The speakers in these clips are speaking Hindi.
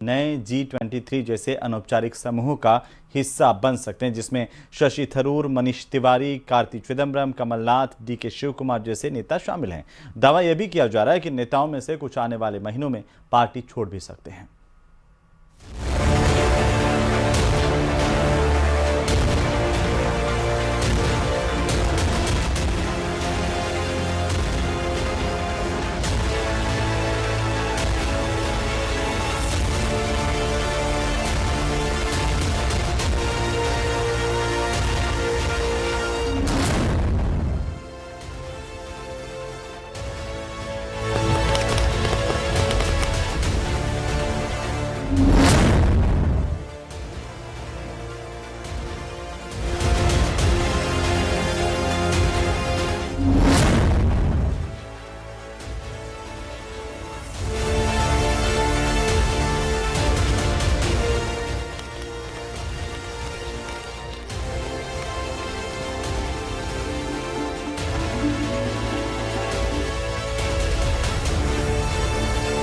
नए G23 जैसे अनौपचारिक समूह का हिस्सा बन सकते हैं, जिसमें शशि थरूर, मनीष तिवारी, कार्ति चिदंबरम, कमलनाथ, DK शिव कुमार जैसे नेता शामिल हैं। दावा यह भी किया जा रहा है कि नेताओं में से कुछ आने वाले महीनों में पार्टी छोड़ भी सकते हैं।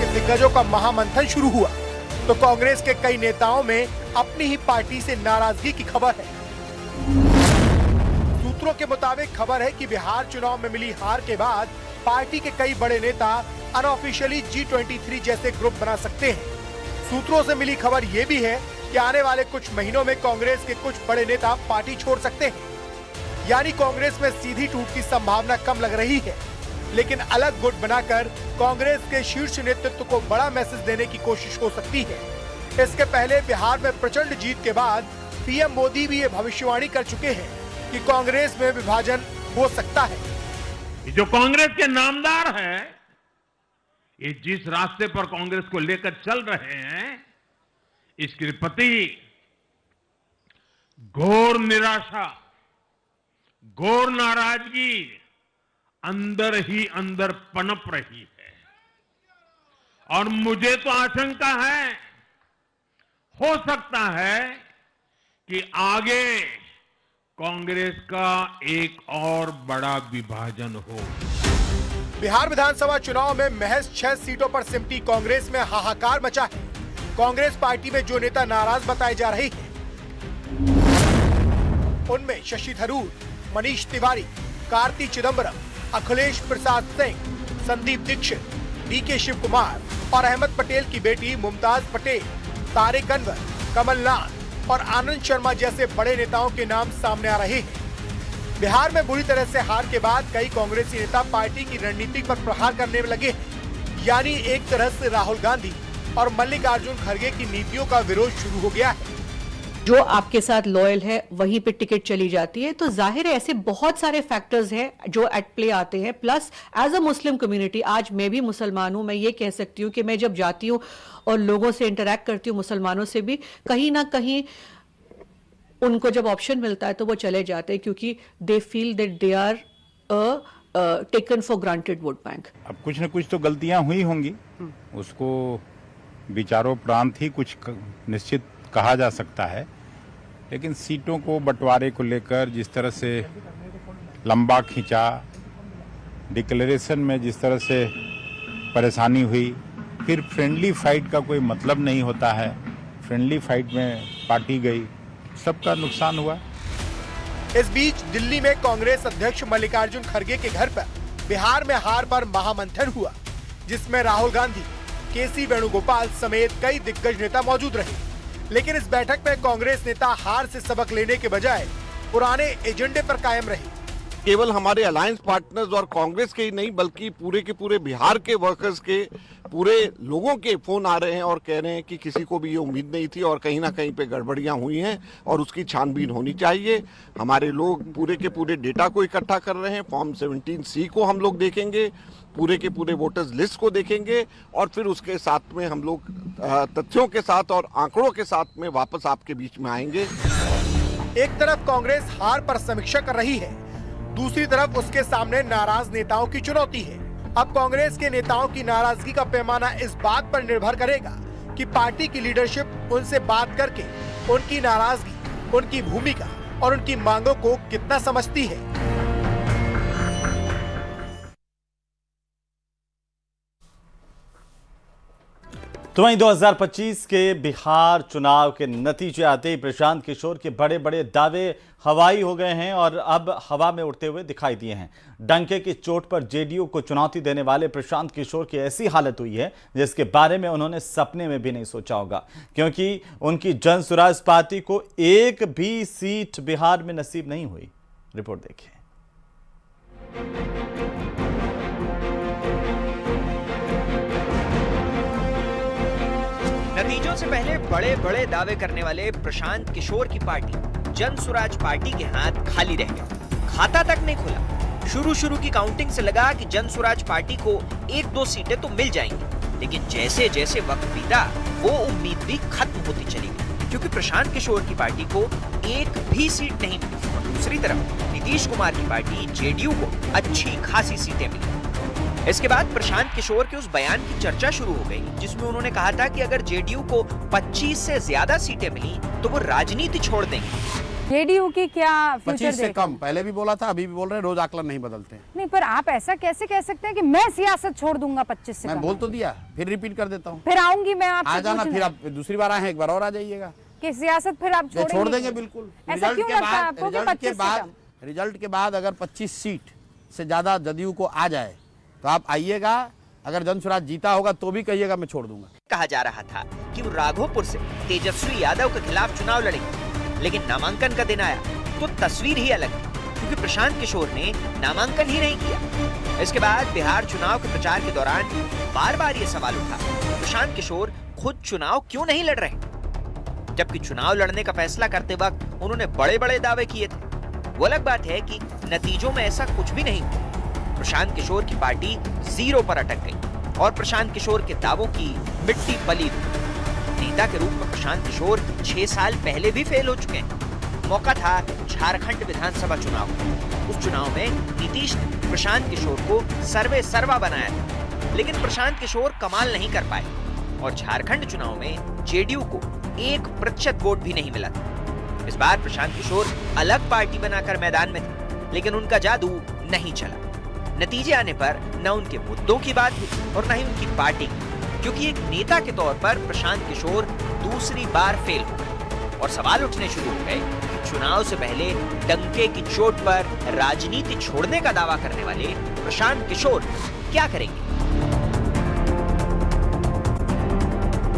दिग्गजों का महामंथन शुरू हुआ तो कांग्रेस के कई नेताओं में अपनी ही पार्टी से नाराजगी की खबर है। सूत्रों के मुताबिक खबर है कि बिहार चुनाव में मिली हार के बाद पार्टी के कई बड़े नेता अनऑफिशियली G23 जैसे ग्रुप बना सकते हैं। सूत्रों से मिली खबर ये भी है कि आने वाले कुछ महीनों में कांग्रेस के कुछ बड़े नेता पार्टी छोड़ सकते हैं। यानी कांग्रेस में सीधी टूट की संभावना कम लग रही है, लेकिन अलग गुट बनाकर कांग्रेस के शीर्ष नेतृत्व को बड़ा मैसेज देने की कोशिश हो सकती है। इसके पहले बिहार में प्रचंड जीत के बाद पीएम मोदी भी ये भविष्यवाणी कर चुके हैं कि कांग्रेस में विभाजन हो सकता है। जो कांग्रेस के नामदार हैं, ये जिस रास्ते पर कांग्रेस को लेकर चल रहे हैं, इसके प्रति घोर निराशा, घोर नाराजगी अंदर ही अंदर पनप रही है। और मुझे तो आशंका है, हो सकता है कि आगे कांग्रेस का एक और बड़ा विभाजन हो। बिहार विधानसभा चुनाव में महज 6 सीटों पर सिमटी कांग्रेस में हाहाकार मचा है। कांग्रेस पार्टी में जो नेता नाराज बताए जा रहे हैं, उनमें शशि थरूर, मनीष तिवारी, कार्ति चिदंबरम, अखिलेश प्रसाद सिंह, संदीप दीक्षित, DK शिव कुमार और अहमद पटेल की बेटी मुमताज पटेल, तारिक अनवर, कमलनाथ और आनंद शर्मा जैसे बड़े नेताओं के नाम सामने आ रहे हैं। बिहार में बुरी तरह से हार के बाद कई कांग्रेसी नेता पार्टी की रणनीति पर प्रहार करने में लगे हैं। यानी एक तरह से राहुल गांधी और मल्लिकार्जुन खड़गे की नीतियों का विरोध शुरू हो गया है। जो आपके साथ लॉयल है वहीं पे टिकट चली जाती है, तो जाहिर है ऐसे बहुत सारे फैक्टर्स हैं जो एट प्ले आते हैं। Plus as a Muslim community, आज मैं भी मुसलमान हूं, मैं ये कह सकती हूँ कि मैं जब जाती हूँ और लोगों से इंटरेक्ट करती हूँ, मुसलमानों से भी, कहीं ना कहीं उनको जब ऑप्शन मिलता है तो वो चले जाते हैं, क्योंकि they feel that they are taken for granted vote bank. अब कुछ न कुछ तो गलतियां हुई होंगी, उसको विचारोपरांत ही कुछ निश्चित कहा जा सकता है। लेकिन सीटों को बंटवारे को लेकर जिस तरह से लंबा खींचा, डिक्लेरेशन में जिस तरह से परेशानी हुई, फिर फ्रेंडली फाइट का कोई मतलब नहीं होता है। फ्रेंडली फाइट में पार्टी गई, सबका नुकसान हुआ। इस बीच दिल्ली में कांग्रेस अध्यक्ष मल्लिकार्जुन खड़गे के घर पर बिहार में हार पर महामंथन हुआ, जिसमें राहुल गांधी, KC वेणुगोपाल समेत कई दिग्गज नेता मौजूद रहे। लेकिन इस बैठक में कांग्रेस नेता हार से सबक लेने के बजाय पुराने एजेंडे पर कायम रहे। केवल हमारे अलायंस पार्टनर्स और कांग्रेस के ही नहीं, बल्कि पूरे के पूरे बिहार के वर्कर्स के, पूरे लोगों के फोन आ रहे हैं और कह रहे हैं कि किसी को भी ये उम्मीद नहीं थी और कहीं ना कहीं पे गड़बड़ियां हुई हैं और उसकी छानबीन होनी चाहिए। हमारे लोग पूरे के पूरे डेटा को इकट्ठा कर रहे हैं। फॉर्म 17C को हम लोग देखेंगे, पूरे के पूरे वोटर्स लिस्ट को देखेंगे और फिर उसके साथ में हम लोग तथ्यों के साथ और आंकड़ों के साथ में वापस आपके बीच में आएंगे। एक तरफ कांग्रेस हार पर समीक्षा कर रही है, दूसरी तरफ उसके सामने नाराज नेताओं की चुनौती है। अब कांग्रेस के नेताओं की नाराजगी का पैमाना इस बात पर निर्भर करेगा कि पार्टी की लीडरशिप उनसे बात करके उनकी नाराजगी, उनकी भूमिका और उनकी मांगों को कितना समझती है। तो वहीं 2025 के बिहार चुनाव के नतीजे आते ही प्रशांत किशोर के बड़े बड़े दावे हवाई हो गए हैं और अब हवा में उड़ते हुए दिखाई दिए हैं। डंके की चोट पर जेडीयू को चुनौती देने वाले प्रशांत किशोर की ऐसी हालत हुई है जिसके बारे में उन्होंने सपने में भी नहीं सोचा होगा, क्योंकि उनकी जन स्वराज पार्टी को एक भी सीट बिहार में नसीब नहीं हुई। रिपोर्ट देखिए। नतीजों से पहले बड़े बड़े दावे करने वाले प्रशांत किशोर की पार्टी जन स्वराज पार्टी के हाथ खाली रह गई। खाता तक नहीं खुला। शुरू की काउंटिंग से लगा कि जन स्वराज पार्टी को 1-2 सीटें तो मिल जाएंगी, लेकिन जैसे जैसे वक्त बीता वो उम्मीद भी खत्म होती चली गई, क्योंकि प्रशांत किशोर की पार्टी को एक भी सीट नहीं मिली। और दूसरी तरफ नीतीश कुमार की पार्टी जेडीयू को अच्छी खासी सीटें मिली। इसके बाद प्रशांत किशोर के उस बयान की चर्चा शुरू हो गई जिसमें उन्होंने कहा था कि अगर जेडीयू को 25 से ज्यादा सीटें मिली तो वो राजनीति छोड़ देंगे। जेडीयू की क्या फ्यूचर 25 से कम पहले भी बोला था, अभी भी बोल रहे हैं, रोज आकलन नहीं बदलते हैं। नहीं, पर आप ऐसा कैसे कह सकते हैं कि मैं सियासत छोड़ दूंगा 25 से मैं कम? बोल तो दिया, फिर रिपीट कर देता हूँ। फिर आऊंगी मैं आपसे आ जाना, पूछने। फिर आप दूसरी बार आए हैं, एक बार और आ जाइएगा। कि सियासत फिर आप छोड़ेंगे? छोड़ देंगे बिल्कुल। ऐसा क्यों लगता है आपको कि 25 से कम? रिजल्ट के बाद अगर 25 सीट से ज्यादा जदयू को आ जाए तो आप आइएगा। अगर जन स्वराज जीता होगा तो भी कहिएगा मैं छोड़ दूंगा। कहा जा रहा था कि वो राघोपुर से तेजस्वी यादव के खिलाफ चुनाव लड़ेंगे, लेकिन नामांकन का दिन आया तो तस्वीर ही अलग थी, क्योंकि प्रशांत किशोर ने नामांकन ही नहीं किया। इसके बाद बिहार चुनाव के प्रचार के दौरान बार बार ये सवाल उठा, प्रशांत किशोर खुद चुनाव क्यों नहीं लड़ रहे, जबकि चुनाव लड़ने का फैसला करते वक्त उन्होंने बड़े बड़े दावे किए थे। वो अलग बात है कि नतीजों में ऐसा कुछ भी नहीं हुआ। प्रशांत किशोर की पार्टी 0 पर अटक गई और प्रशांत किशोर के दावों की मिट्टी पली हुई। नेता के रूप में प्रशांत किशोर 6 साल पहले भी फेल हो चुके हैं। मौका था झारखंड विधानसभा चुनाव। उस चुनाव में नीतीश ने प्रशांत किशोर को सर्वे सर्वा बनाया था, लेकिन प्रशांत किशोर कमाल नहीं कर पाए और झारखंड चुनाव में जेडीयू को 1% वोट भी नहीं मिला था। इस बार प्रशांत किशोर अलग पार्टी बनाकर मैदान में थे, लेकिन उनका जादू नहीं चला। नतीजे आने पर न उनके मुद्दों की बात हुई और न ही उनकी पार्टी की, क्योंकि एक नेता के तौर पर प्रशांत किशोर दूसरी बार फेल हो गए और सवाल उठने शुरू हो गए कि चुनाव से पहले डंके की चोट पर राजनीति छोड़ने का दावा करने वाले प्रशांत किशोर क्या करेंगे।